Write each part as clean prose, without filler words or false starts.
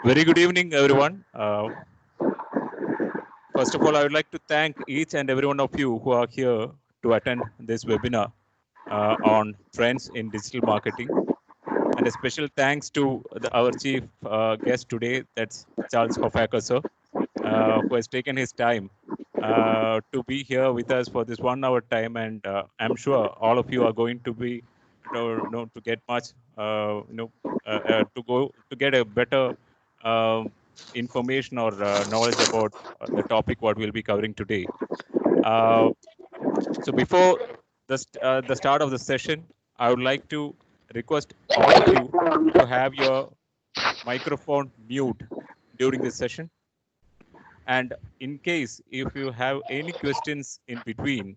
Very good evening, everyone. First of all, I would like to thank each and every one of you who are here to attend this webinar on trends in digital marketing. And a special thanks to our chief guest today, that's Charles Hofacker, sir, who has taken his time to be here with us for this 1 hour time. And I'm sure all of you are going to be, to get much, to get a better information or knowledge about the topic what we'll be covering today. So before the start of the session, I would like to request all of you to have your microphone mute during this session. And in case if you have any questions in between,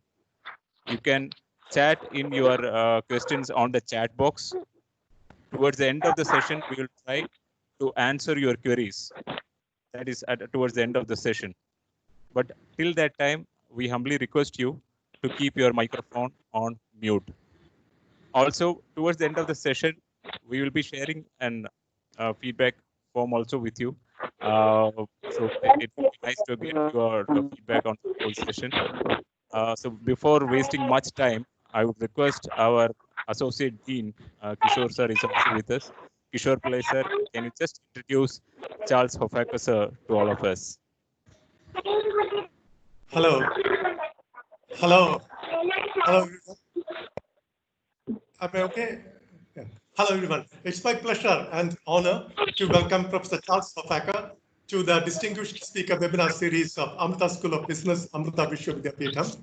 you can chat in your questions on the chat box. Towards the end of the session, we will try to answer your queries. That is towards the end of the session. But till that time, we humbly request you to keep your microphone on mute. Also, towards the end of the session, we will be sharing an feedback form also with you. So it would be nice to get your feedback on the whole session. So before wasting much time, I would request our Associate Dean, Kishore sir, is also with us. Kishore Pillai sir, can you just introduce Charles Hofacker sir to all of us? Hello. Hello. Hello. Am I okay? Yeah. Hello, everyone. It's my pleasure and honor to welcome Professor Charles Hofacker to the Distinguished Speaker Webinar Series of Amrita School of Business, Amrita Vishwavidyapitham.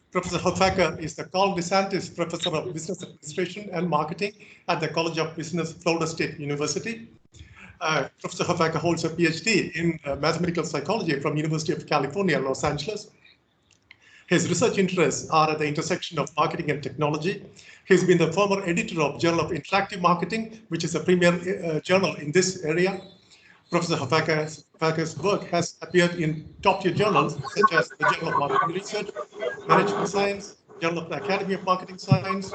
Professor Hofacker is the Carl DeSantis Professor of Business Administration and Marketing at the College of Business, Florida State University. Professor Hofacker holds a Ph.D. in mathematical psychology from University of California, Los Angeles. His research interests are at the intersection of marketing and technology. He's been the former editor of Journal of Interactive Marketing, which is a premier journal in this area. Professor Hofacker's work has appeared in top-tier journals such as the Journal of Marketing Research, Management Science, Journal of the Academy of Marketing Science,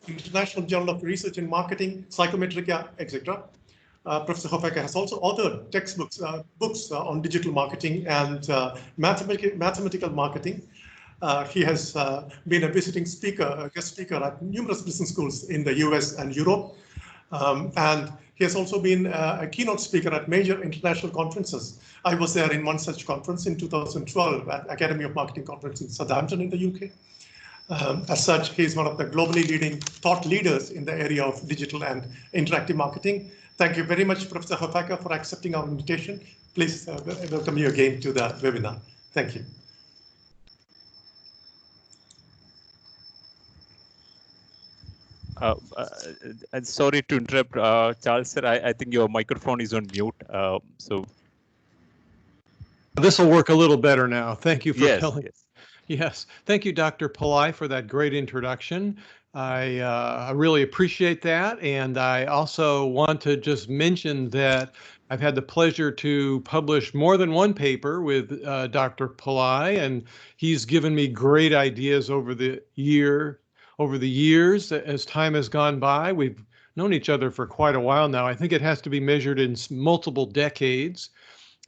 International Journal of Research in Marketing, Psychometrika, etc. Professor Hofacker has also authored textbooks, books on digital marketing and mathematical marketing. He has been a visiting speaker, a guest speaker at numerous business schools in the US and Europe. And he has also been a keynote speaker at major international conferences. I was there in one such conference in 2012 at Academy of Marketing Conference in Southampton in the UK. As such, he is one of the globally leading thought leaders in the area of digital and interactive marketing. Thank you very much, Professor Hofacker, for accepting our invitation. Please welcome you again to the webinar. Thank you. Sorry to interrupt, Charles sir. I think your microphone is on mute. So this will work a little better now. Thank you for telling. Yes. Yes, thank you, Dr. Pillai, for that great introduction. I really appreciate that, and I also want to just mention that I've had the pleasure to publish more than one paper with Dr. Pillai, and he's given me great ideas over the years as time has gone by. We've known each other for quite a while now. I think it has to be measured in multiple decades.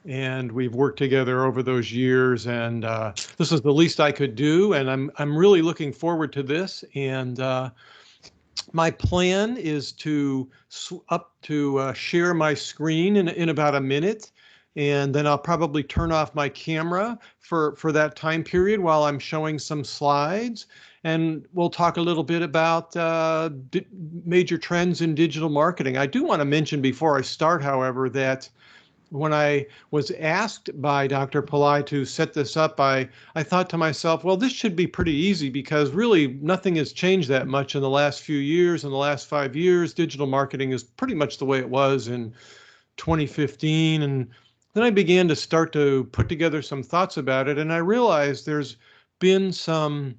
And we've worked together over those years, and this is the least I could do, and I'm really looking forward to this. And my plan is to share my screen in about a minute, and then I'll probably turn off my camera for that time period while I'm showing some slides. And we'll talk a little bit about major trends in digital marketing. I do want to mention before I start, however, that when I was asked by Dr. Pillai to set this up, I thought to myself, well, this should be pretty easy because really nothing has changed that much in the last few years. In the last 5 years, digital marketing is pretty much the way it was in 2015. And then I began to start to put together some thoughts about it. And I realized there's been some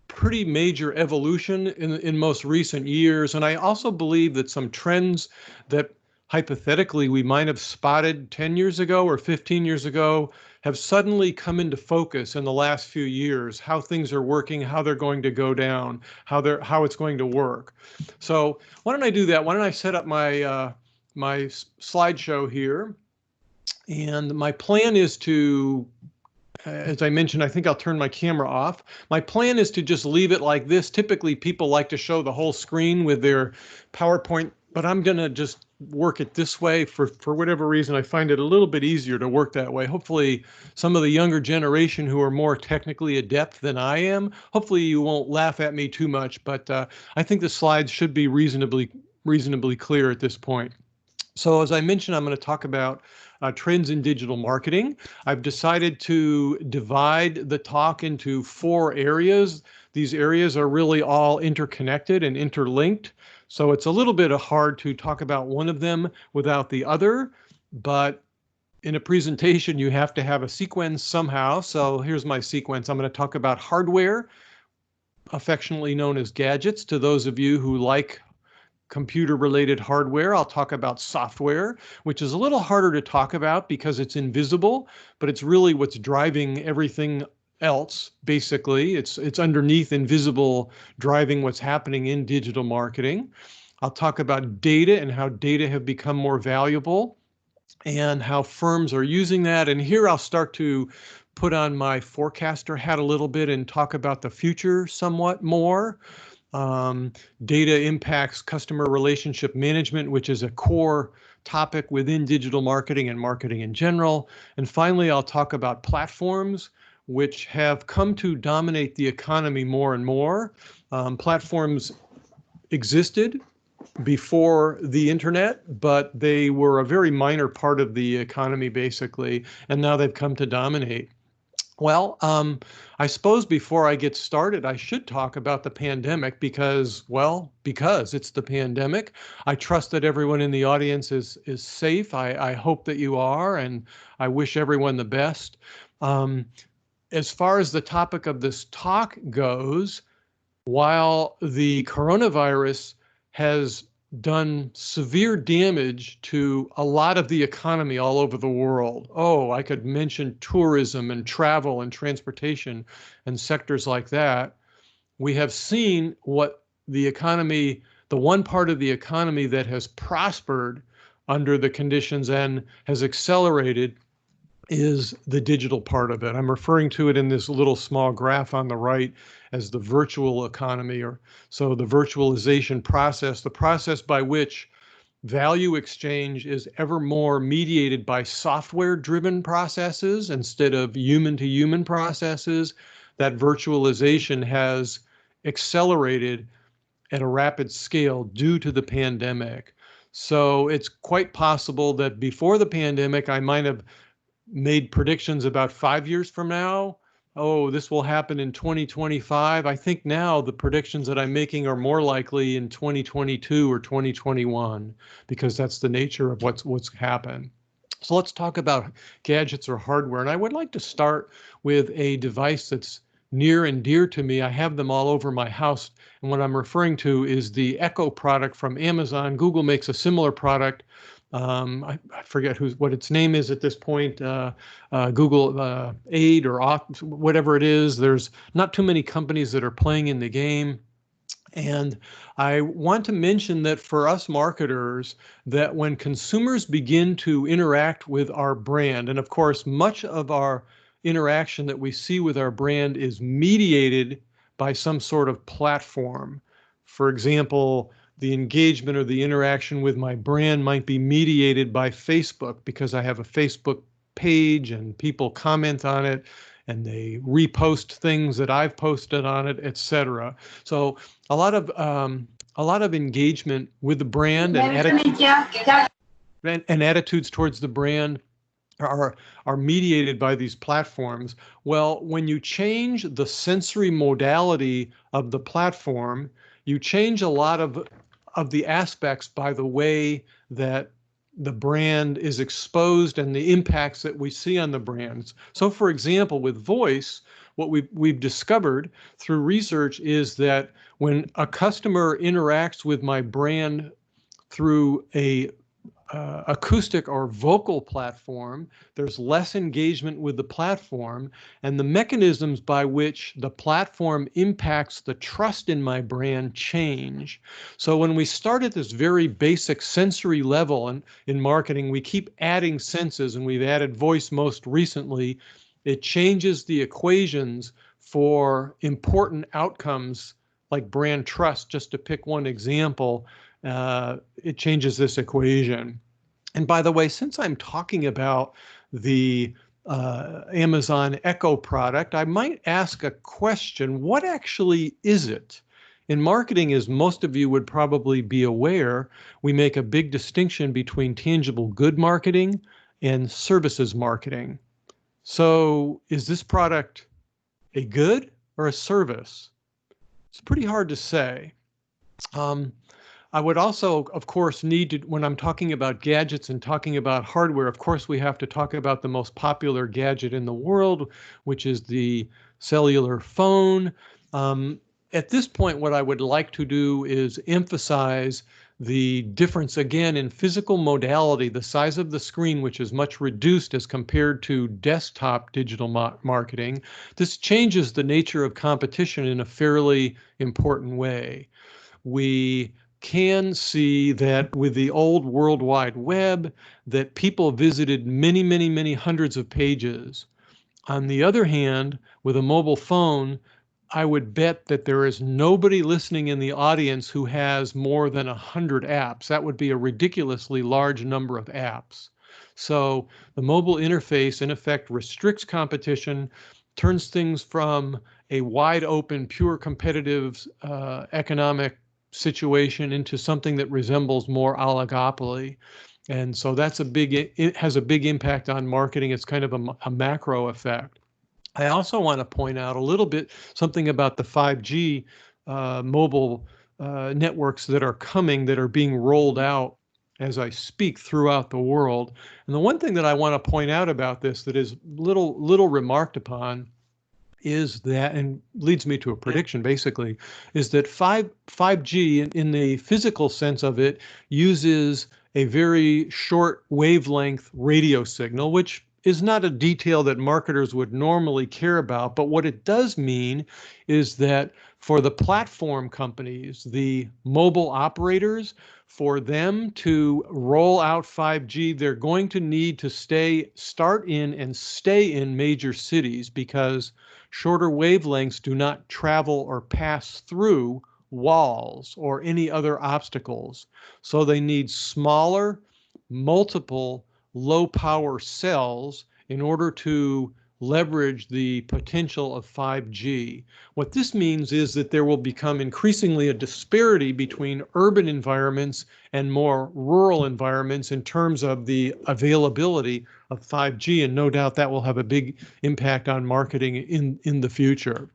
pretty major evolution in most recent years. And I also believe that some trends that hypothetically we might have spotted 10 years ago or 15 years ago have suddenly come into focus in the last few years, how things are working, how they're going to go down, how it's going to work. So why don't I do that? Why don't I set up my slideshow here. And my plan is to, as I mentioned, I think I'll turn my camera off. My plan is to just leave it like this. Typically, people like to show the whole screen with their PowerPoint, but I'm going to just work it this way for whatever reason. I find it a little bit easier to work that way. Hopefully, some of the younger generation who are more technically adept than I am, hopefully you won't laugh at me too much, but I think the slides should be reasonably clear at this point. So as I mentioned, I'm going to talk about trends in digital marketing. I've decided to divide the talk into 4 areas. These areas are really all interconnected and interlinked. So it's a little bit hard to talk about one of them without the other, but in a presentation, you have to have a sequence somehow. So here's my sequence. I'm going to talk about hardware, affectionately known as gadgets, to those of you who like computer-related hardware. I'll talk about software, which is a little harder to talk about because it's invisible, but it's really what's driving everything else. Basically, it's underneath invisible, driving what's happening in digital marketing. I'll talk about data and how data have become more valuable and how firms are using that. And here I'll start to put on my forecaster hat a little bit and talk about the future somewhat more. Data impacts customer relationship management, which is a core topic within digital marketing and marketing in general. And finally, I'll talk about platforms, which have come to dominate the economy more and more. Platforms existed before the internet, but they were a very minor part of the economy, basically, and now they've come to dominate. Well, I suppose before I get started, I should talk about the pandemic because it's the pandemic. I trust that everyone in the audience is safe. I hope that you are, and I wish everyone the best. As far as the topic of this talk goes, while the coronavirus has done severe damage to a lot of the economy all over the world. Oh, I could mention tourism and travel and transportation and sectors like that. We have seen what the economy, the one part of the economy that has prospered under the conditions and has accelerated is the digital part of it. I'm referring to it in this little small graph on the right as the virtual economy, or so the virtualization process, the process by which value exchange is ever more mediated by software-driven processes instead of human-to-human processes. That virtualization has accelerated at a rapid scale due to the pandemic. So it's quite possible that before the pandemic, I might have made predictions about 5 years from now. Oh, this will happen in 2025. I think now the predictions that I'm making are more likely in 2022 or 2021, because that's the nature of what's happened. So let's talk about gadgets or hardware. And I would like to start with a device that's near and dear to me. I have them all over my house. And what I'm referring to is the Echo product from Amazon. Google makes a similar product. I forget what its name is at this point, Google Aid or whatever it is. There's not too many companies that are playing in the game. And I want to mention that for us marketers, that when consumers begin to interact with our brand, and of course, much of our interaction that we see with our brand is mediated by some sort of platform. For example, the engagement or the interaction with my brand might be mediated by Facebook because I have a Facebook page and people comment on it and they repost things that I've posted on it, etc. So a lot of engagement with the brand and attitudes towards the brand are mediated by these platforms. Well, when you change the sensory modality of the platform, you change a lot of the aspects by the way that the brand is exposed and the impacts that we see on the brands. So for example, with voice, what we've discovered through research is that when a customer interacts with my brand through a acoustic or vocal platform, there's less engagement with the platform, and the mechanisms by which the platform impacts the trust in my brand change. So when we start at this very basic sensory level, and in marketing, we keep adding senses, and we've added voice most recently, it changes the equations for important outcomes like brand trust, just to pick one example. It changes this equation. And by the way, since I'm talking about the Amazon Echo product, I might ask a question. What actually is it? In marketing, as most of you would probably be aware, we make a big distinction between tangible good marketing and services marketing. So is this product a good or a service? It's pretty hard to say. I would also, of course, need to, when I'm talking about gadgets and talking about hardware, of course, we have to talk about the most popular gadget in the world, which is the cellular phone. At this point, what I would like to do is emphasize the difference, again, in physical modality, the size of the screen, which is much reduced as compared to desktop digital marketing. This changes the nature of competition in a fairly important way. We can see that with the old World Wide Web, that people visited many, many, many hundreds of pages. On the other hand, with a mobile phone, I would bet that there is nobody listening in the audience who has more than 100 apps. That would be a ridiculously large number of apps. So the mobile interface, in effect, restricts competition, turns things from a wide open, pure competitive economic situation into something that resembles more oligopoly. And so that's it has a big impact on marketing. It's kind of a macro effect. I also want to point out a little bit something about the 5G mobile networks that are coming, that are being rolled out as I speak throughout the world. And the one thing that I want to point out about this that is little remarked upon is that, and leads me to a prediction basically, is that 5G in the physical sense of it uses a very short wavelength radio signal, which is not a detail that marketers would normally care about. But what it does mean is that for the platform companies, the mobile operators, for them to roll out 5G, they're going to need to start in and stay in major cities, because shorter wavelengths do not travel or pass through walls or any other obstacles. So they need smaller, multiple low power cells in order to leverage the potential of 5G. What this means is that there will become increasingly a disparity between urban environments and more rural environments in terms of the availability of 5G, and no doubt that will have a big impact on marketing in the future.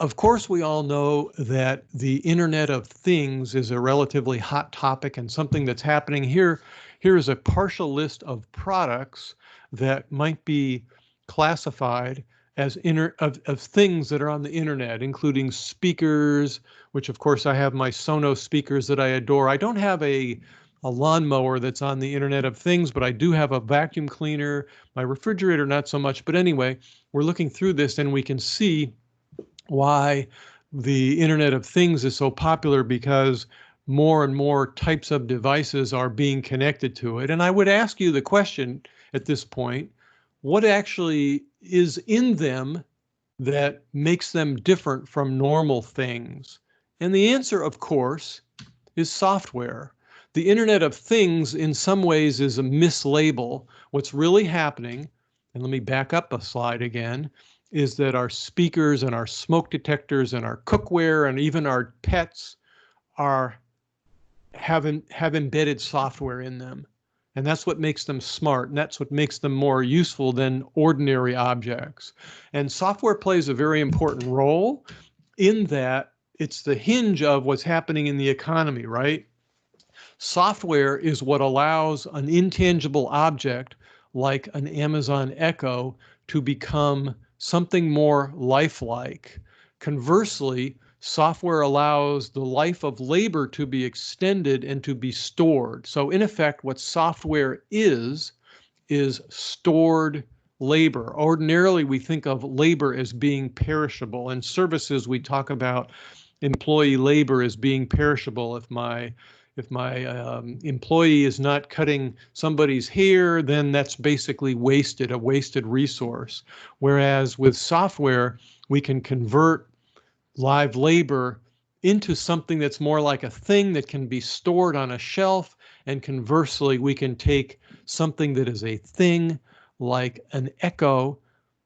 Of course, we all know that the Internet of Things is a relatively hot topic and something that's happening here. Here is a partial list of products that might be classified as of things that are on the internet, including speakers, which of course I have my Sonos speakers that I adore. I don't have a lawnmower that's on the Internet of Things, but I do have a vacuum cleaner, my refrigerator, not so much. But anyway, we're looking through this and we can see why the Internet of Things is so popular, because more and more types of devices are being connected to it. And I would ask you the question at this point, what actually is in them that makes them different from normal things? And the answer, of course, is software. The Internet of Things in some ways is a mislabel. What's really happening, and let me back up a slide again, is that our speakers and our smoke detectors and our cookware and even our pets have embedded software in them. And that's what makes them smart, and that's what makes them more useful than ordinary objects. And software plays a very important role in that it's the hinge of what's happening in the economy, right? Software is what allows an intangible object like an Amazon Echo to become something more lifelike. Conversely, software allows the life of labor to be extended and to be stored. So in effect, what software is stored labor. Ordinarily, we think of labor as being perishable. In services, we talk about employee labor as being perishable. If my employee is not cutting somebody's hair, then that's basically a wasted resource. Whereas with software, we can convert live labor into something that's more like a thing that can be stored on a shelf. And conversely, we can take something that is a thing like an Echo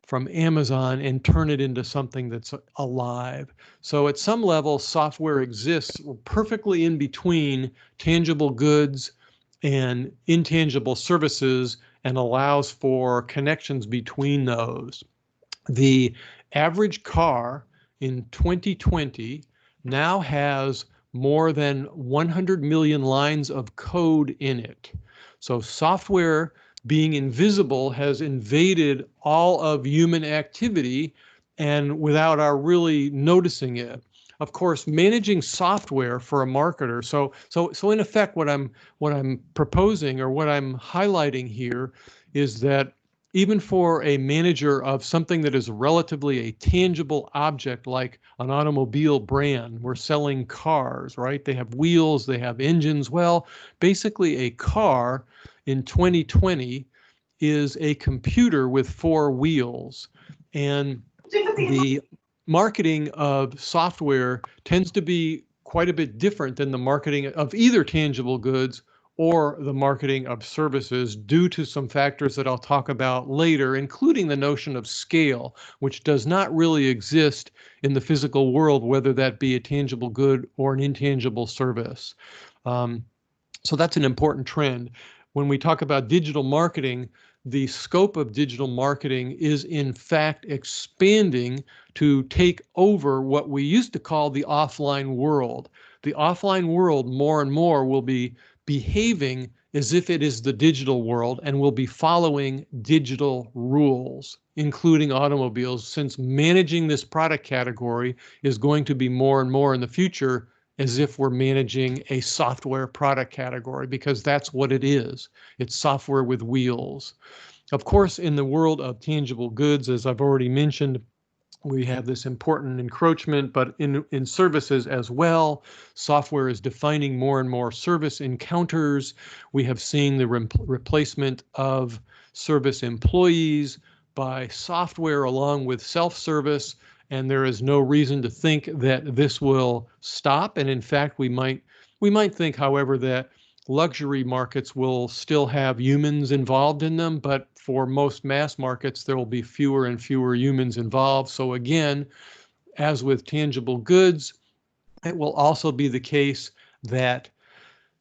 from Amazon and turn it into something that's alive. So at some level, software exists perfectly in between tangible goods and intangible services and allows for connections between those. The average car in 2020 now has more than 100 million lines of code in it. So software being invisible has invaded all of human activity and without our really noticing it. Of course, managing software for a marketer. So in effect, what I'm proposing or what I'm highlighting here is that even for a manager of something that is relatively a tangible object like an automobile brand, we're selling cars, right? They have wheels, they have engines. Well, basically a car in 2020 is a computer with 4 wheels. And the marketing of software tends to be quite a bit different than the marketing of either tangible goods or the marketing of services due to some factors that I'll talk about later, including the notion of scale, which does not really exist in the physical world, whether that be a tangible good or an intangible service. So that's an important trend. When we talk about digital marketing, the scope of digital marketing is in fact expanding to take over what we used to call the offline world. The offline world more and more will be behaving as if it is the digital world and will be following digital rules, including automobiles, since managing this product category is going to be more and more in the future as if we're managing a software product category, because that's what it is. It's software with wheels. Of course, in the world of tangible goods, as I've already mentioned, we have this important encroachment, but in services as well, software is defining more and more service encounters. We have seen the replacement of service employees by software along with self-service, and there is no reason to think that this will stop. And in fact, we might think, however, that luxury markets will still have humans involved in them, but for most mass markets, there will be fewer and fewer humans involved. So again, as with tangible goods, it will also be the case that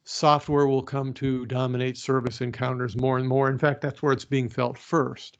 software will come to dominate service encounters more and more. In fact, that's where it's being felt first.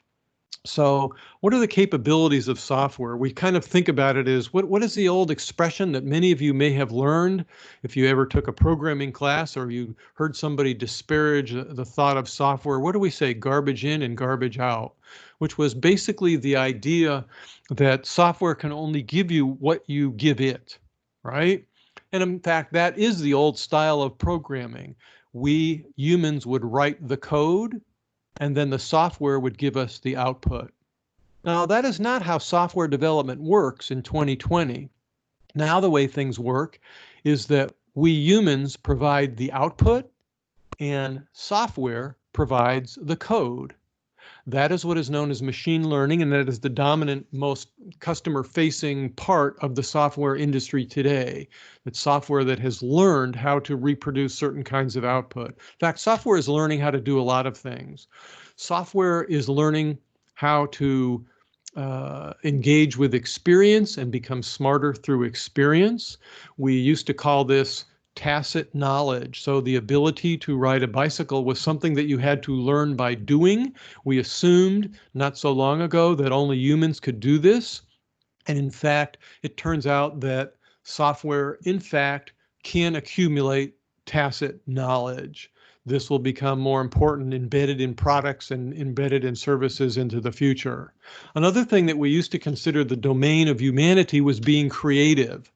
So what are the capabilities of software? We kind of think about it as what is the old expression that many of you may have learned if you ever took a programming class or you heard somebody disparage the thought of software? What do we say? Garbage in and garbage out, which was basically the idea that software can only give you what you give it, right? And in fact, that is the old style of programming. We humans would write the code, and then the software would give us the output. Now, that is not how software development works in 2020. Now, the way things work is that we humans provide the output and software provides the code. That is what is known as machine learning, and that is the dominant, most customer-facing part of the software industry today. It's software that has learned how to reproduce certain kinds of output. In fact, software is learning how to do a lot of things. Software is learning how to engage with experience and become smarter through experience. We used to call this tacit knowledge. So the ability to ride a bicycle was something that you had to learn by doing. We assumed not so long ago that only humans could do this. And in fact, it turns out that software, in fact, can accumulate tacit knowledge. This will become more important embedded in products and embedded in services into the future. Another thing that we used to consider the domain of humanity was being creative.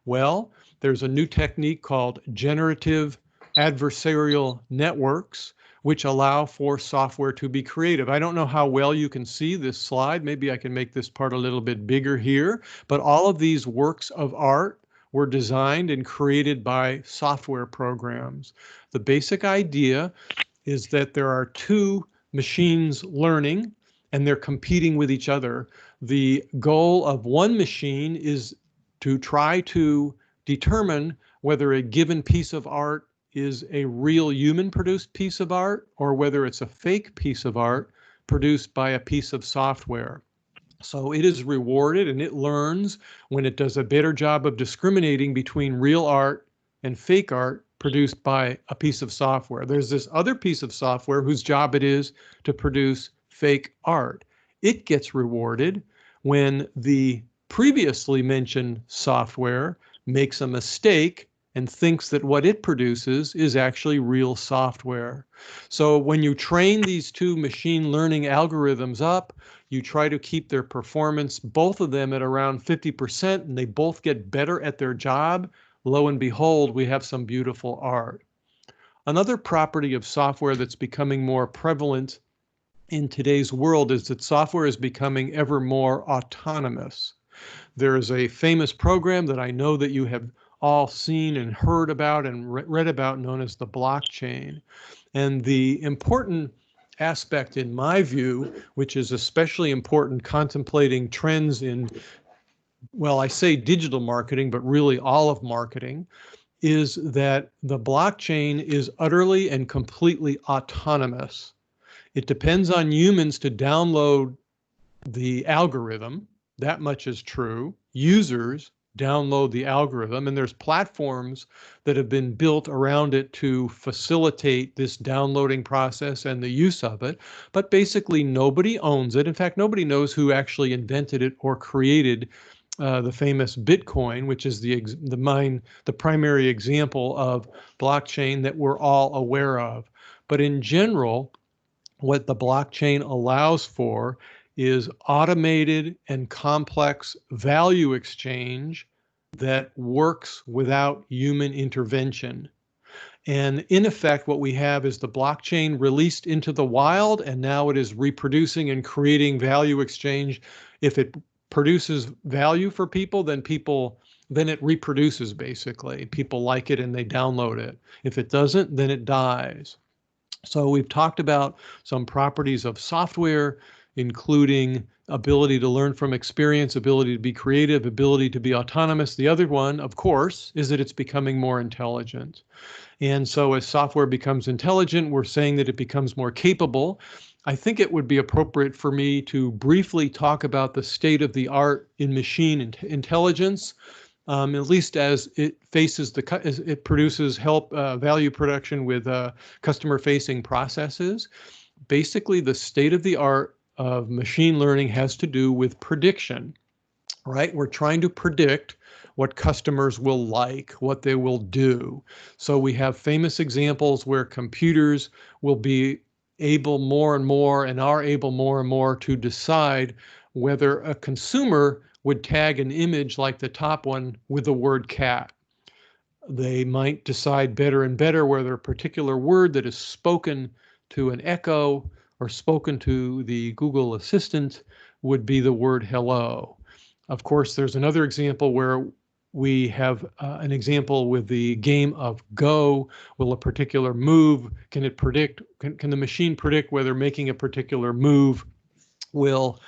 Well, there's a new technique called generative adversarial networks, which allow for software to be creative. I don't know how well you can see this slide. Maybe I can make this part a little bit bigger here, but all of these works of art were designed and created by software programs. The basic idea is that there are two machines learning and they're competing with each other. The goal of one machine is to try to determine whether a given piece of art is a real human-produced piece of art or whether it's a fake piece of art produced by a piece of software. So it is rewarded and it learns when it does a better job of discriminating between real art and fake art produced by a piece of software. There's this other piece of software whose job it is to produce fake art. It gets rewarded when the previously mentioned software makes a mistake and thinks that what it produces is actually real software. So when you train these two machine learning algorithms up, you try to keep their performance, both of them at around 50%, and they both get better at their job. Lo and behold, we have some beautiful art. Another property of software that's becoming more prevalent in today's world is that software is becoming ever more autonomous. There is a famous program that I know that you have all seen and heard about and read about known as the blockchain. And the important aspect in my view, which is especially important contemplating trends in, well, I say digital marketing, but really all of marketing, is that the blockchain is utterly and completely autonomous. It depends on humans to download the algorithm. That much is true. Users download the algorithm, and there's platforms that have been built around it to facilitate this downloading process and the use of it. But basically, nobody owns it. In fact, nobody knows who actually invented it or created the famous Bitcoin, which is the primary example of blockchain that we're all aware of. But in general, what the blockchain allows for is automated and complex value exchange that works without human intervention. And in effect, what we have is the blockchain released into the wild, and now it is reproducing and creating value exchange. If it produces value for people, then it reproduces basically. People like it and they download it. If it doesn't, then it dies. So we've talked about some properties of software, including ability to learn from experience, ability to be creative, ability to be autonomous. The other one, of course, is that it's becoming more intelligent. And so as software becomes intelligent, we're saying that it becomes more capable. I think it would be appropriate for me to briefly talk about the state of the art in machine intelligence, at least as it faces as it produces value production with customer-facing processes. Basically, the state of the art of machine learning has to do with prediction, right? We're trying to predict what customers will like, what they will do. So we have famous examples where computers will be able more and more and are able more and more to decide whether a consumer would tag an image like the top one with the word cat. They might decide better and better whether a particular word that is spoken to an Echo or spoken to the Google Assistant would be the word hello. Of course, there's another example where we have an example with the game of Go. Will a particular move, can the machine predict whether making a particular move will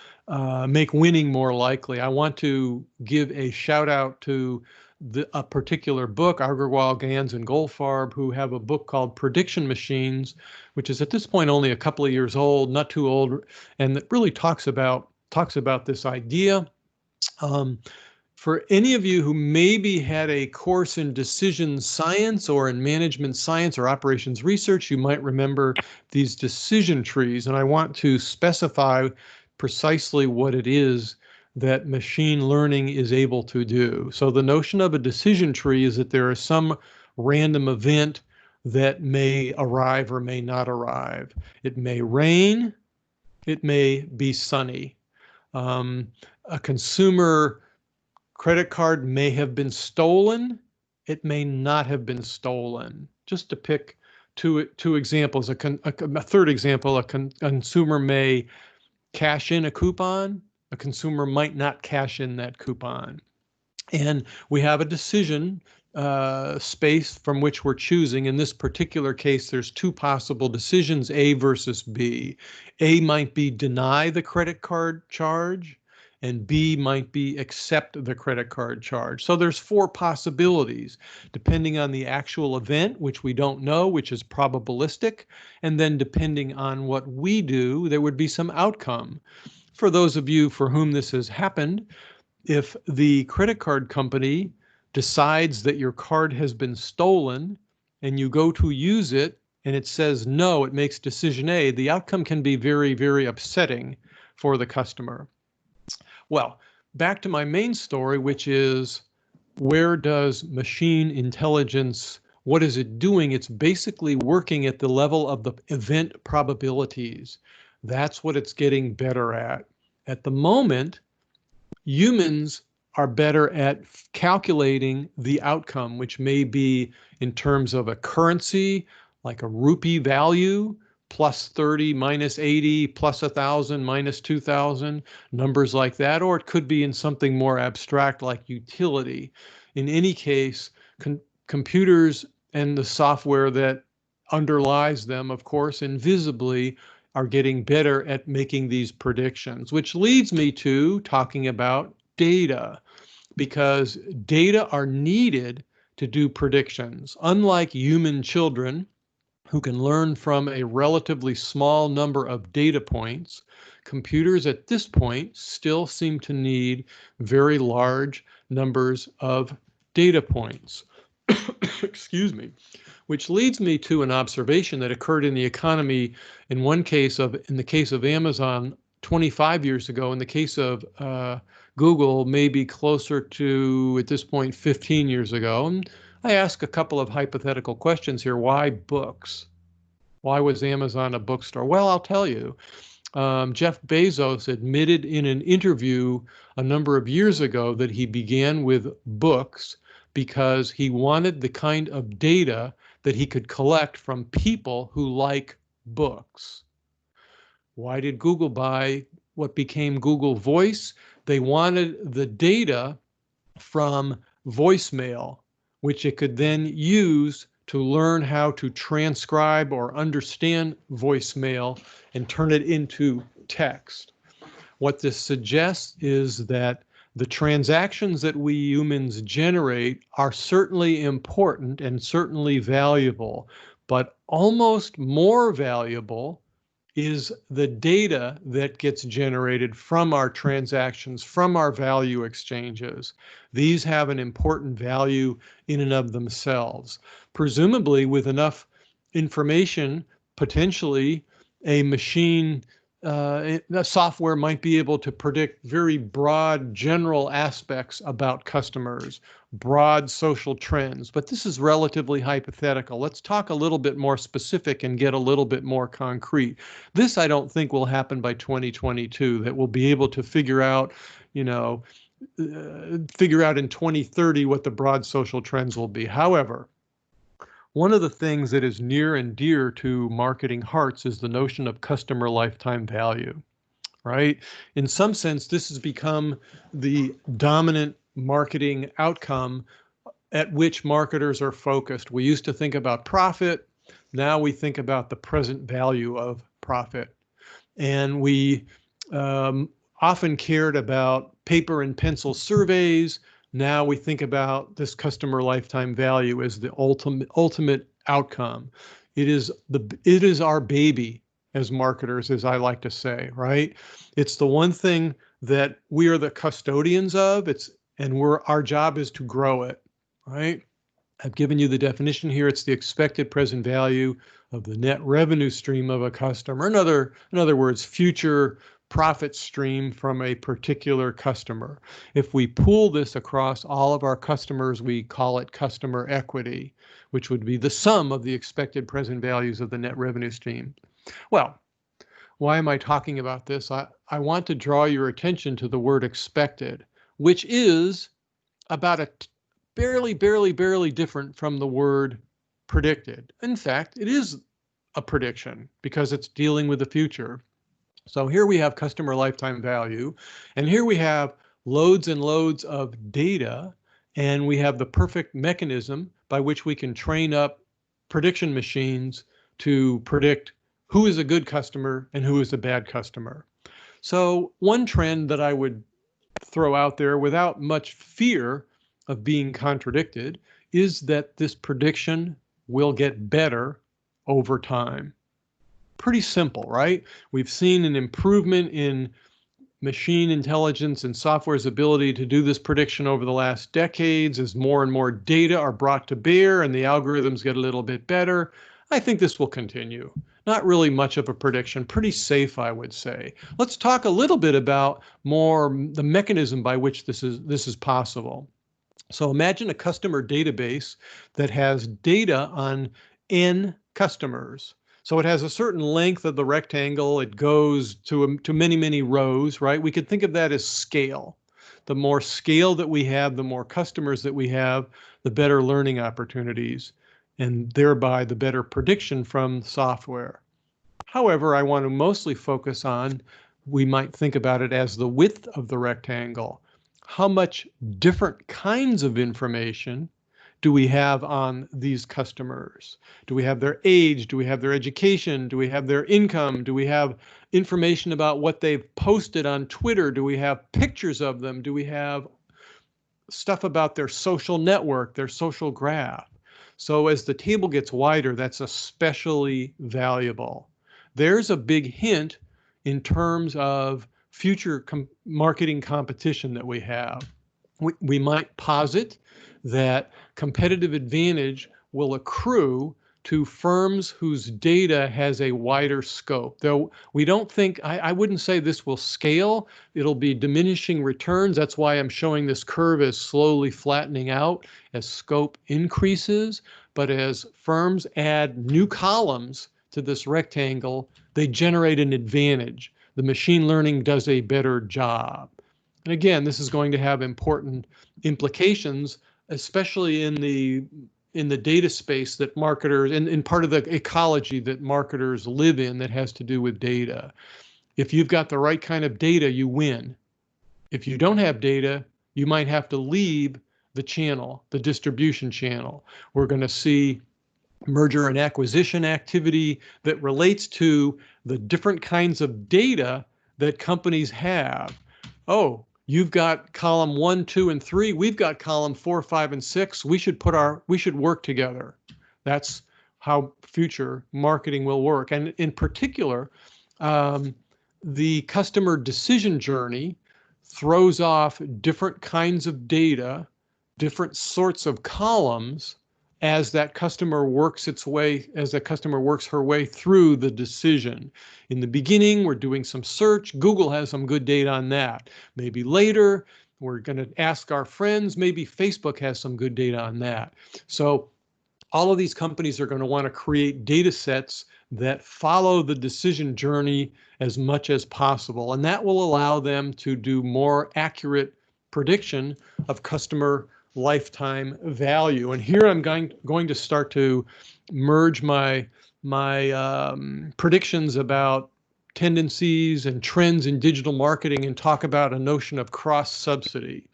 make winning more likely? I want to give a shout out to a particular book, Agarwal, Gans, and Goldfarb, who have a book called Prediction Machines, which is at this point only a couple of years old, not too old, and that really talks about this idea. For any of you who maybe had a course in decision science or in management science or operations research, you might remember these decision trees. And I want to specify precisely what it is that machine learning is able to do. So the notion of a decision tree is that there is some random event that may arrive or may not arrive. It may rain, it may be sunny. A consumer credit card may have been stolen. It may not have been stolen. Just to pick two examples, a third example, a consumer may cash in a coupon. A consumer might not cash in that coupon. And we have a decision space from which we're choosing. In this particular case, there's two possible decisions, A versus B. A might be deny the credit card charge, and B might be accept the credit card charge. So there's four possibilities, depending on the actual event, which we don't know, which is probabilistic, and then depending on what we do, there would be some outcome. For those of you for whom this has happened, if the credit card company decides that your card has been stolen and you go to use it and it says no, it makes decision A, the outcome can be very, very upsetting for the customer. Well, back to my main story, which is where does machine intelligence, what is it doing? It's basically working at the level of the event probabilities. That's what it's getting better at. At the moment, humans are better at calculating the outcome, which may be in terms of a currency, like a rupee value, plus 30, minus 80, plus 1,000, minus 2,000, numbers like that, or it could be in something more abstract like utility. In any case, computers and the software that underlies them, of course, invisibly, are getting better at making these predictions, which leads me to talking about data, because data are needed to do predictions. Unlike human children who can learn from a relatively small number of data points, computers at this point still seem to need very large numbers of data points. Excuse me. Which leads me to an observation that occurred in the economy in the case of Amazon 25 years ago, in the case of Google, maybe closer to, at this point, 15 years ago. And I ask a couple of hypothetical questions here. Why books? Why was Amazon a bookstore? Well, I'll tell you. Jeff Bezos admitted in an interview a number of years ago that he began with books because he wanted the kind of data that he could collect from people who like books. Why did Google buy what became Google Voice? They wanted the data from voicemail, which it could then use to learn how to transcribe or understand voicemail and turn it into text. What this suggests is that the transactions that we humans generate are certainly important and certainly valuable, but almost more valuable is the data that gets generated from our transactions, from our value exchanges. These have an important value in and of themselves. Presumably, with enough information, potentially a machine software might be able to predict very broad general aspects about customers, broad social trends, but this is relatively hypothetical. Let's talk a little bit more specific and get a little bit more concrete. This I don't think will happen by 2022, that we'll be able to figure out, figure out in 2030 what the broad social trends will be. However, one of the things that is near and dear to marketing hearts is the notion of customer lifetime value, right? In some sense, this has become the dominant marketing outcome at which marketers are focused. We used to think about profit. Now we think about the present value of profit. And we often cared about paper and pencil surveys. Now we think about this customer lifetime value as the ultimate outcome. It is our baby as marketers, as I like to say, right? It's the one thing that we are the custodians of. Our job is to grow it, right? I've given you the definition here. It's the expected present value of the net revenue stream of a customer. In other words, future profit stream from a particular customer. If we pool this across all of our customers, we call it customer equity, which would be the sum of the expected present values of the net revenue stream. Well, why am I talking about this? I want to draw your attention to the word expected, which is about barely different from the word predicted. In fact, it is a prediction because it's dealing with the future. So here we have customer lifetime value, and here we have loads and loads of data, and we have the perfect mechanism by which we can train up prediction machines to predict who is a good customer and who is a bad customer. So one trend that I would throw out there without much fear of being contradicted is that this prediction will get better over time. Pretty simple, right? We've seen an improvement in machine intelligence and software's ability to do this prediction over the last decades as more and more data are brought to bear and the algorithms get a little bit better. I think this will continue. Not really much of a prediction, pretty safe, I would say. Let's talk a little bit about more the mechanism by which this is possible. So imagine a customer database that has data on N customers. So it has a certain length of the rectangle. It goes to many rows, right? We could think of that as scale. The more scale that we have, the more customers that we have, the better learning opportunities, and thereby the better prediction from software. However, I want to mostly focus on, we might think about it as the width of the rectangle. How much different kinds of information do we have on these customers? Do we have their age? Do we have their education? Do we have their income? Do we have information about what they've posted on Twitter? Do we have pictures of them? Do we have stuff about their social network, their social graph? So as the table gets wider, that's especially valuable. There's a big hint in terms of future marketing competition that we have. We might posit that competitive advantage will accrue to firms whose data has a wider scope. Though we don't think, I wouldn't say this will scale. It'll be diminishing returns. That's why I'm showing this curve as slowly flattening out as scope increases. But as firms add new columns to this rectangle, they generate an advantage. The machine learning does a better job. And again, this is going to have important implications, especially in the data space that marketers, in part of the ecology that marketers live in that has to do with data. If you've got the right kind of data, you win. If you don't have data, you might have to leave the channel, the distribution channel. We're going to see merger and acquisition activity that relates to the different kinds of data that companies have. Oh, you've got column 1, 2, and 3. We've got column 4, 5, and 6. We should work together. That's how future marketing will work. And in particular, the customer decision journey throws off different kinds of data, different sorts of columns as that customer works her way through the decision. In the beginning, we're doing some search. Google has some good data on that. Maybe later, we're going to ask our friends. Maybe Facebook has some good data on that. So all of these companies are going to want to create data sets that follow the decision journey as much as possible. And that will allow them to do more accurate prediction of customer lifetime value. And here I'm going to start to merge my predictions about tendencies and trends in digital marketing and talk about a notion of cross-subsidy.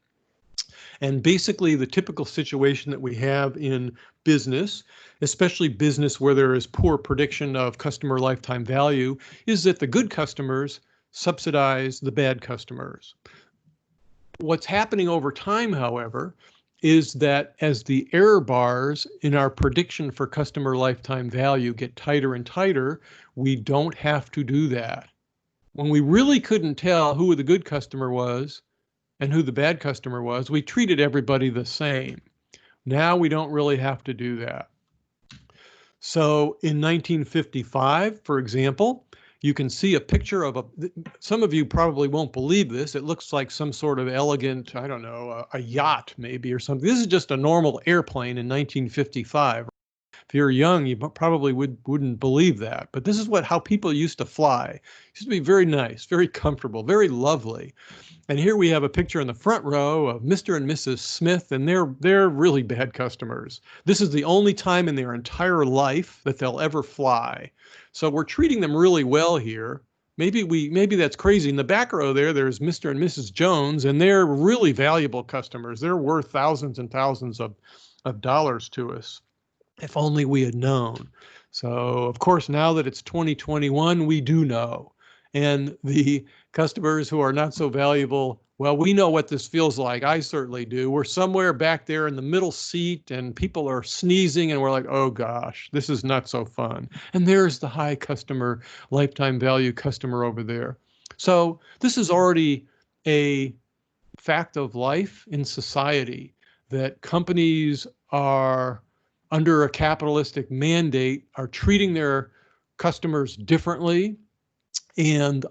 And basically the typical situation that we have in business, especially business where there is poor prediction of customer lifetime value, is that the good customers subsidize the bad customers. What's happening over time, however, is that as the error bars in our prediction for customer lifetime value get tighter and tighter, we don't have to do that. When we really couldn't tell who the good customer was and who the bad customer was, we treated everybody the same. Now we don't really have to do that. So in 1955, for example, you can see a picture of some of you probably won't believe this. It looks like some sort of elegant, I don't know, a yacht maybe or something. This is just a normal airplane in 1955. If you're young, you probably wouldn't believe that. But this is how people used to fly. It used to be very nice, very comfortable, very lovely. And here we have a picture in the front row of Mr. and Mrs. Smith, and they're really bad customers. This is the only time in their entire life that they'll ever fly. So we're treating them really well here. Maybe that's crazy. In the back row there's Mr. and Mrs. Jones, and they're really valuable customers. They're worth thousands and thousands of dollars to us, if only we had known. So of course, now that it's 2021, we do know. And the customers who are not so valuable, well, we know what this feels like. I certainly do. We're somewhere back there in the middle seat and people are sneezing and we're like, oh gosh, this is not so fun. And there's the high customer, lifetime value customer over there. So this is already a fact of life in society, that companies are under a capitalistic mandate, are treating their customers differently, and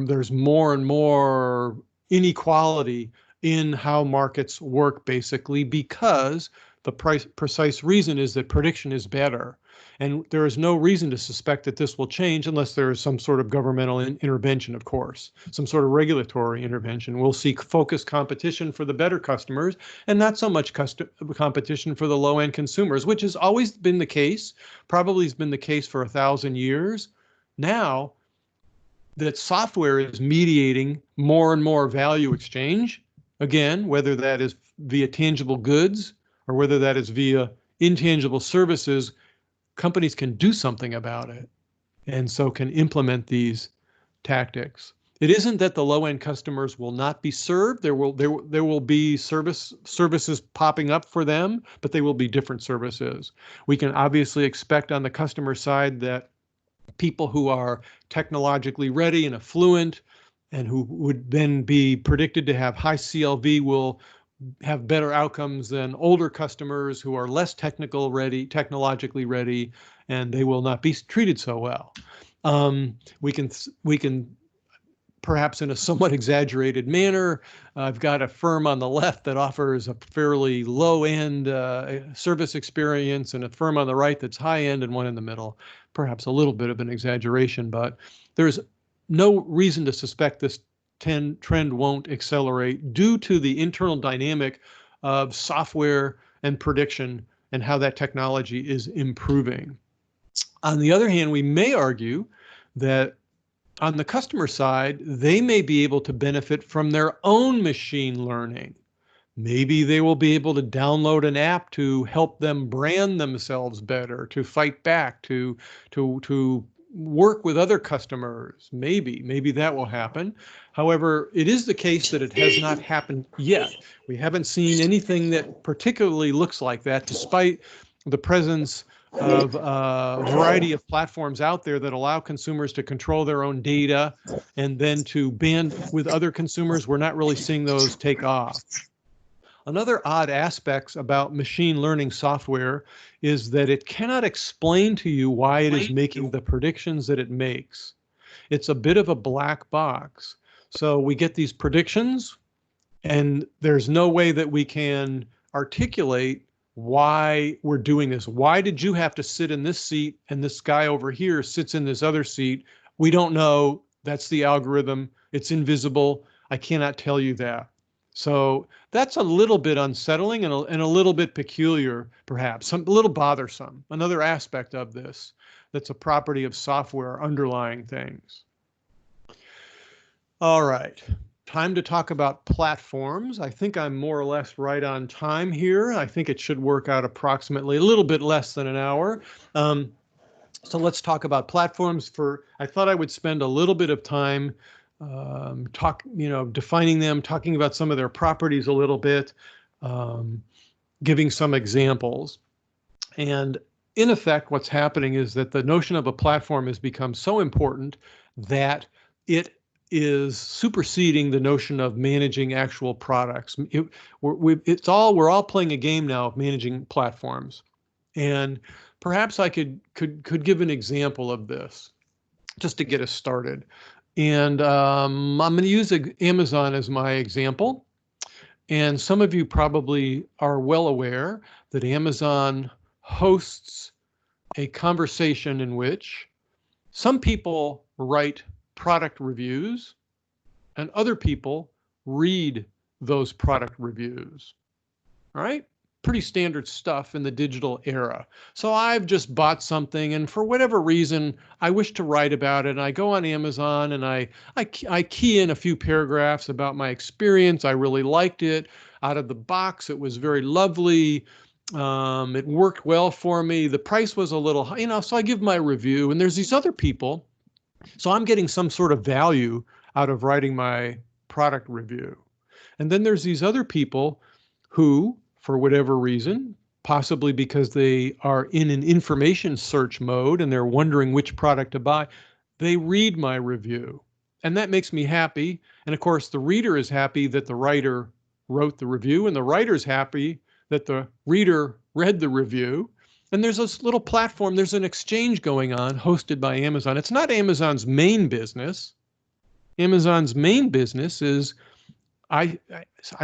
there's more and more inequality in how markets work, basically, because the precise reason is that prediction is better. And there is no reason to suspect that this will change unless there is some sort of governmental intervention, of course, some sort of regulatory intervention. We'll seek focused competition for the better customers and not so much competition for the low-end consumers, which has always been the case, probably has been the case for 1,000 years. Now that software is mediating more and more value exchange, again, whether that is via tangible goods or whether that is via intangible services, companies can do something about it, and so can implement these tactics. It isn't that the low-end customers will not be served. There will be services popping up for them, but they will be different services. We can obviously expect on the customer side that people who are technologically ready and affluent and who would then be predicted to have high CLV will have better outcomes than older customers who are less technologically ready, and they will not be treated so well. We can perhaps in a somewhat exaggerated manner. I've got a firm on the left that offers a fairly low-end service experience, and a firm on the right that's high-end, and one in the middle. Perhaps a little bit of an exaggeration, but there's no reason to suspect this trend won't accelerate due to the internal dynamic of software and prediction and how that technology is improving. On the other hand, we may argue that on the customer side, they may be able to benefit from their own machine learning. Maybe they will be able to download an app to help them brand themselves better, to fight back, to work with other customers. Maybe that will happen. However, it is the case that it has not happened yet. We haven't seen anything that particularly looks like that, despite the presence of a variety of platforms out there that allow consumers to control their own data and then to band with other consumers. We're not really seeing those take off. Another odd aspect about machine learning software is that it cannot explain to you why it is making the predictions that it makes. It's a bit of a black box. So we get these predictions, and there's no way that we can articulate why we're doing this. Why did you have to sit in this seat and this guy over here sits in this other seat? We don't know. That's the algorithm. It's invisible. I cannot tell you that. So that's a little bit unsettling and a little bit peculiar, perhaps, a little bothersome. Another aspect of this that's a property of software underlying things. All right, time to talk about platforms. I think I'm more or less right on time here. I think it should work out approximately a little bit less than an hour. So let's talk about platforms. I thought I would spend a little bit of time defining them, talking about some of their properties a little bit, giving some examples. And in effect, what's happening is that the notion of a platform has become so important that it is superseding the notion of managing actual products. We're all playing a game now of managing platforms. And perhaps I could give an example of this just to get us started. And I'm going to use Amazon as my example. And some of you probably are well aware that Amazon hosts a conversation in which some people write product reviews and other people read those product reviews. All right? Pretty standard stuff in the digital era. So I've just bought something, and for whatever reason, I wish to write about it. And I go on Amazon and I key in a few paragraphs about my experience. I really liked it. Out of the box, it was very lovely. It worked well for me. The price was a little high, so I give my review. And there's these other people. So I'm getting some sort of value out of writing my product review. And then there's these other people who, for whatever reason, possibly because they are in an information search mode and they're wondering which product to buy, they read my review. And that makes me happy. And of course, the reader is happy that the writer wrote the review, and the writer's happy that the reader read the review. And there's this little platform, there's an exchange going on hosted by Amazon. It's not Amazon's main business. Amazon's main business is I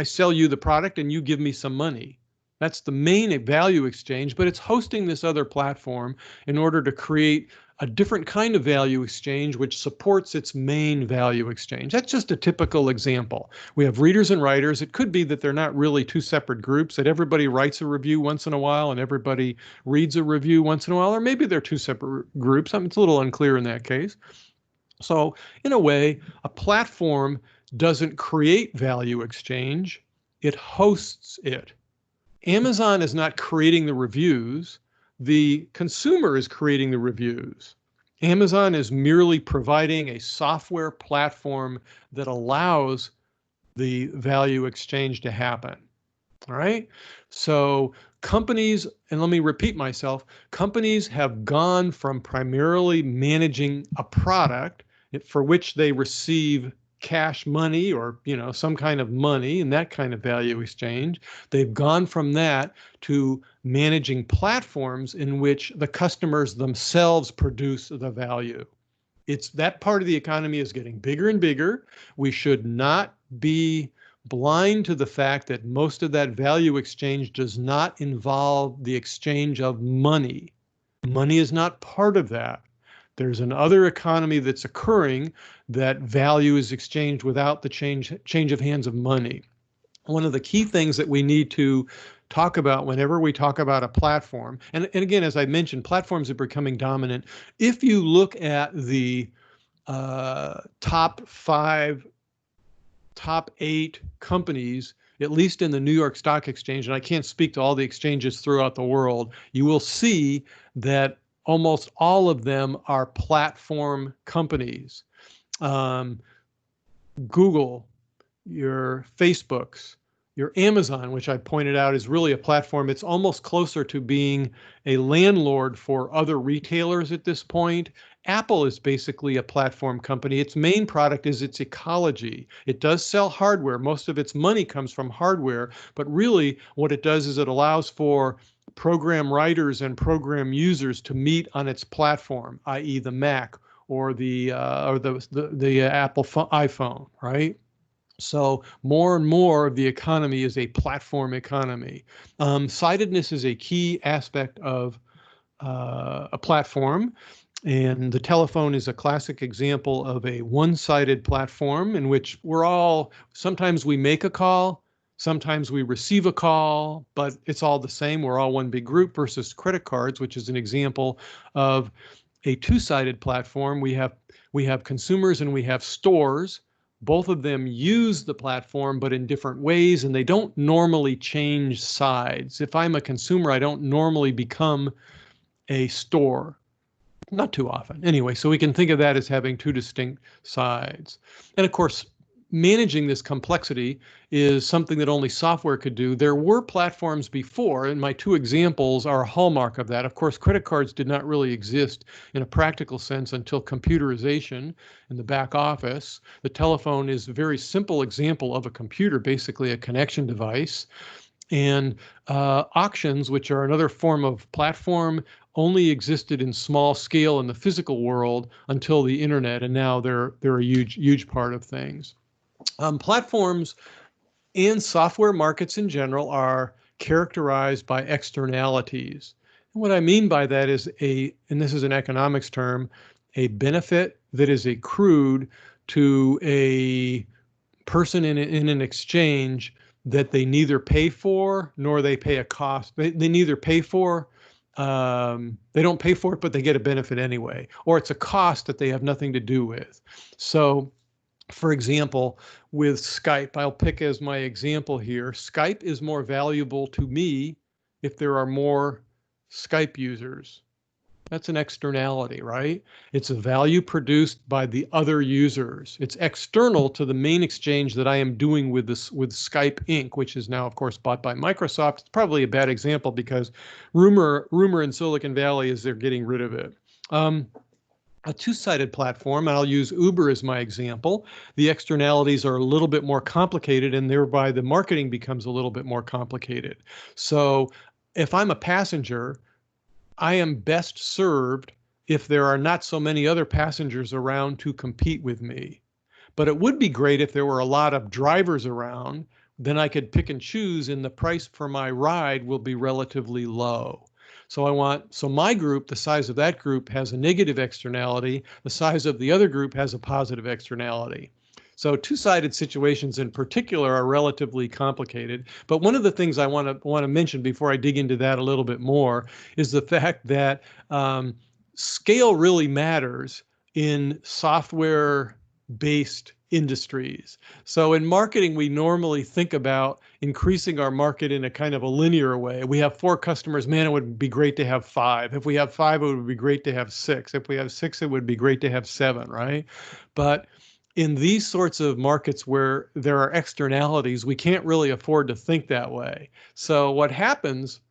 sell you the product and you give me some money. That's the main value exchange, but it's hosting this other platform in order to create a different kind of value exchange which supports its main value exchange. That's just a typical example. We have readers and writers. It could be that they're not really two separate groups, that everybody writes a review once in a while and everybody reads a review once in a while, or maybe they're two separate groups. It's a little unclear in that case. So in a way, a platform doesn't create value exchange, it hosts it. Amazon is not creating the reviews, the consumer is creating the reviews. Amazon is merely providing a software platform that allows the value exchange to happen. All right. So companies, and let me repeat myself, companies have gone from primarily managing a product for which they receive cash money or, some kind of money and that kind of value exchange. They've gone from that to managing platforms in which the customers themselves produce the value. It's that part of the economy is getting bigger and bigger. We should not be blind to the fact that most of that value exchange does not involve the exchange of money. Money is not part of that. There's another economy that's occurring that value is exchanged without the change of hands of money. One of the key things that we need to talk about whenever we talk about a platform, and again, as I mentioned, platforms are becoming dominant. If you look at the top 5, top 8 companies, at least in the New York Stock Exchange, and I can't speak to all the exchanges throughout the world, you will see that almost all of them are platform companies. Google, your Facebooks, your Amazon, which I pointed out is really a platform. It's almost closer to being a landlord for other retailers at this point. Apple is basically a platform company. Its main product is its ecology. It does sell hardware. Most of its money comes from hardware, but really what it does is it allows for program writers and program users to meet on its platform, i.e. the Mac or the Apple iPhone, right? So more and more of the economy is a platform economy. Sidedness is a key aspect of a platform. And the telephone is a classic example of a one-sided platform in which sometimes we make a call, sometimes we receive a call, but it's all the same. We're all one big group versus credit cards, which is an example of a two-sided platform. We have consumers and we have stores. Both of them use the platform, but in different ways, and they don't normally change sides. If I'm a consumer, I don't normally become a store. Not too often. Anyway, so we can think of that as having two distinct sides. And of course, managing this complexity is something that only software could do. There were platforms before, and my two examples are a hallmark of that. Of course, credit cards did not really exist in a practical sense until computerization in the back office. The telephone is a very simple example of a computer, basically a connection device. And auctions, which are another form of platform, only existed in small scale in the physical world until the internet, and now they're a huge part of things. Platforms and software markets in general are characterized by externalities. What I mean by that is and this is an economics term, a benefit that is accrued to a person in an exchange that they neither pay for nor they pay a cost. They neither pay for, they don't pay for it, but they get a benefit anyway, or it's a cost that they have nothing to do with. So, for example, with Skype, I'll pick as my example here, Skype is more valuable to me if there are more Skype users. That's an externality, right? It's a value produced by the other users. It's external to the main exchange that I am doing with Skype Inc., which is now, of course, bought by Microsoft. It's probably a bad example because rumor in Silicon Valley is they're getting rid of it. A two-sided platform, and I'll use Uber as my example. The externalities are a little bit more complicated, and thereby the marketing becomes a little bit more complicated. So if I'm a passenger, I am best served if there are not so many other passengers around to compete with me. But it would be great if there were a lot of drivers around, then I could pick and choose and the price for my ride will be relatively low. So my group, the size of that group has a negative externality. The size of the other group has a positive externality. So two-sided situations in particular are relatively complicated. But one of the things I want to mention before I dig into that a little bit more is the fact that scale really matters in software-based industries. So in marketing, we normally think about increasing our market in a kind of a linear way. We have 4 customers, man, it would be great to have 5. If we have 5, it would be great to have 6. If we have 6, it would be great to have 7, right? But in these sorts of markets where there are externalities, we can't really afford to think that way. So what happens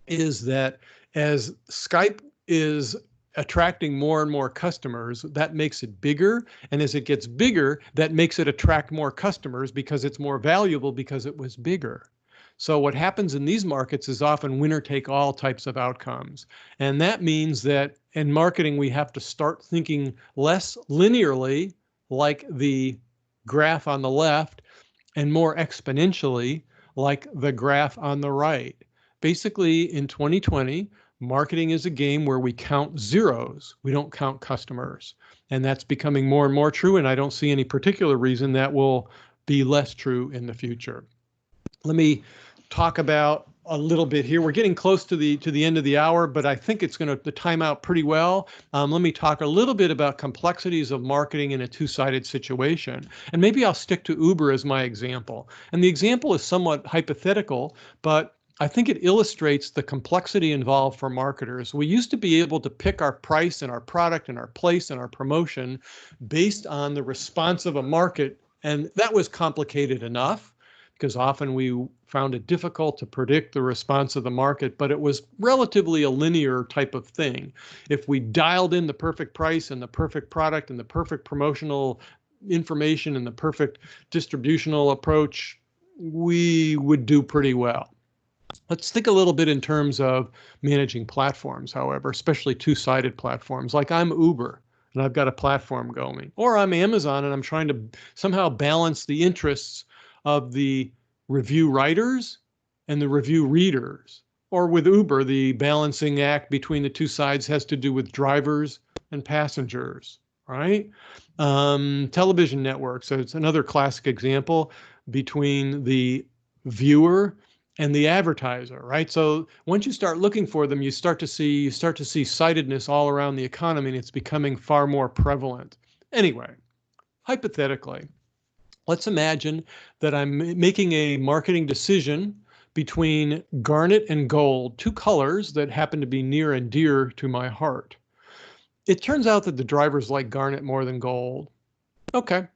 is that as Skype is attracting more and more customers, that makes it bigger. And as it gets bigger, that makes it attract more customers because it's more valuable because it was bigger. So what happens in these markets is often winner take all types of outcomes. And that means that in marketing, we have to start thinking less linearly, like the graph on the left, and more exponentially, like the graph on the right. Basically, in 2020, marketing is a game where we count zeros. We don't count customers. And that's becoming more and more true, and I don't see any particular reason that will be less true in the future. Let me talk about a little bit here. We're getting close to the end of the hour, but I think it's going to time out pretty well. Let me talk a little bit about complexities of marketing in a two-sided situation. And maybe I'll stick to Uber as my example. And the example is somewhat hypothetical, but I think it illustrates the complexity involved for marketers. We used to be able to pick our price and our product and our place and our promotion based on the response of a market, and that was complicated enough because often we found it difficult to predict the response of the market, but it was relatively a linear type of thing. If we dialed in the perfect price and the perfect product and the perfect promotional information and the perfect distributional approach, we would do pretty well. Let's think a little bit in terms of managing platforms, however, especially two-sided platforms. Like I'm Uber and I've got a platform going, or I'm Amazon and I'm trying to somehow balance the interests of the review writers and the review readers. Or with Uber, the balancing act between the two sides has to do with drivers and passengers, right? Television networks, so it's another classic example between the viewer and the advertiser, right? So once you start looking for them, you start to see sightedness all around the economy, and it's becoming far more prevalent. Anyway, hypothetically, let's imagine that I'm making a marketing decision between garnet and gold, 2 colors that happen to be near and dear to my heart. It turns out that the drivers like garnet more than gold. Okay,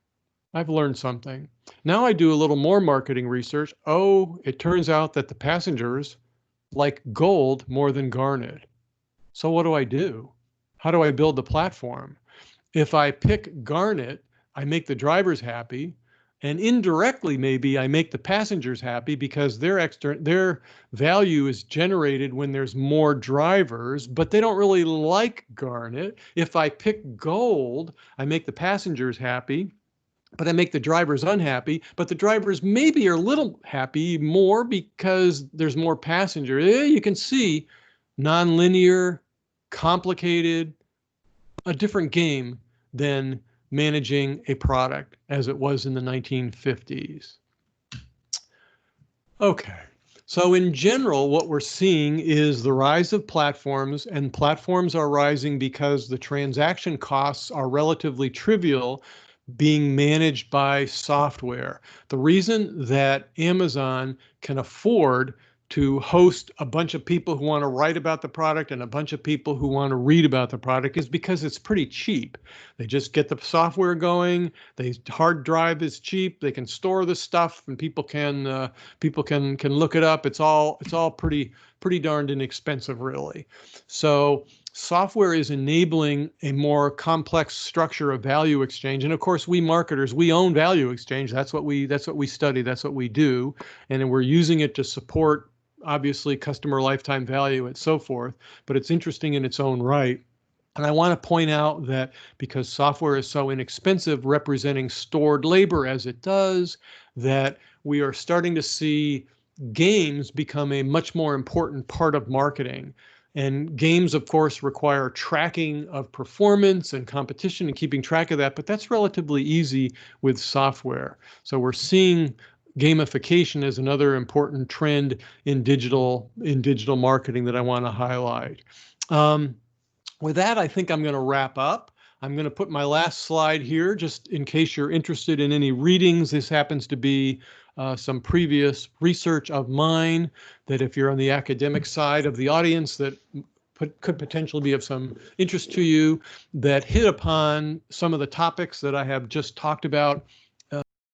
I've learned something. Now I do a little more marketing research. Oh, it turns out that the passengers like gold more than garnet. So what do I do? How do I build the platform? If I pick garnet, I make the drivers happy, and indirectly maybe I make the passengers happy because their value is generated when there's more drivers, but they don't really like garnet. If I pick gold, I make the passengers happy, but I make the drivers unhappy, but the drivers maybe are a little happy more because there's more passengers. You can see nonlinear, complicated, a different game than managing a product as it was in the 1950s. Okay, so in general, what we're seeing is the rise of platforms, and platforms are rising because the transaction costs are relatively trivial being managed by software. The reason that Amazon can afford to host a bunch of people who want to write about the product and a bunch of people who want to read about the product is because it's pretty cheap. They just get the software going. The hard drive is cheap. They can store the stuff, and people can look it up. It's all pretty darned inexpensive, really. So software is enabling a more complex structure of value exchange. And of course, we marketers, we own value exchange. That's what we study. That's what we do. And we're using it to support, obviously, customer lifetime value and so forth. But it's interesting in its own right. And I want to point out that because software is so inexpensive, representing stored labor as it does, that we are starting to see games become a much more important part of marketing. And games, of course, require tracking of performance and competition and keeping track of that, but that's relatively easy with software. So we're seeing gamification as another important trend in digital marketing that I want to highlight. With that, I think I'm going to wrap up. I'm going to put my last slide here, just in case you're interested in any readings. This happens to be some previous research of mine that, if you're on the academic side of the audience, that could potentially be of some interest to you, that hit upon some of the topics that I have just talked about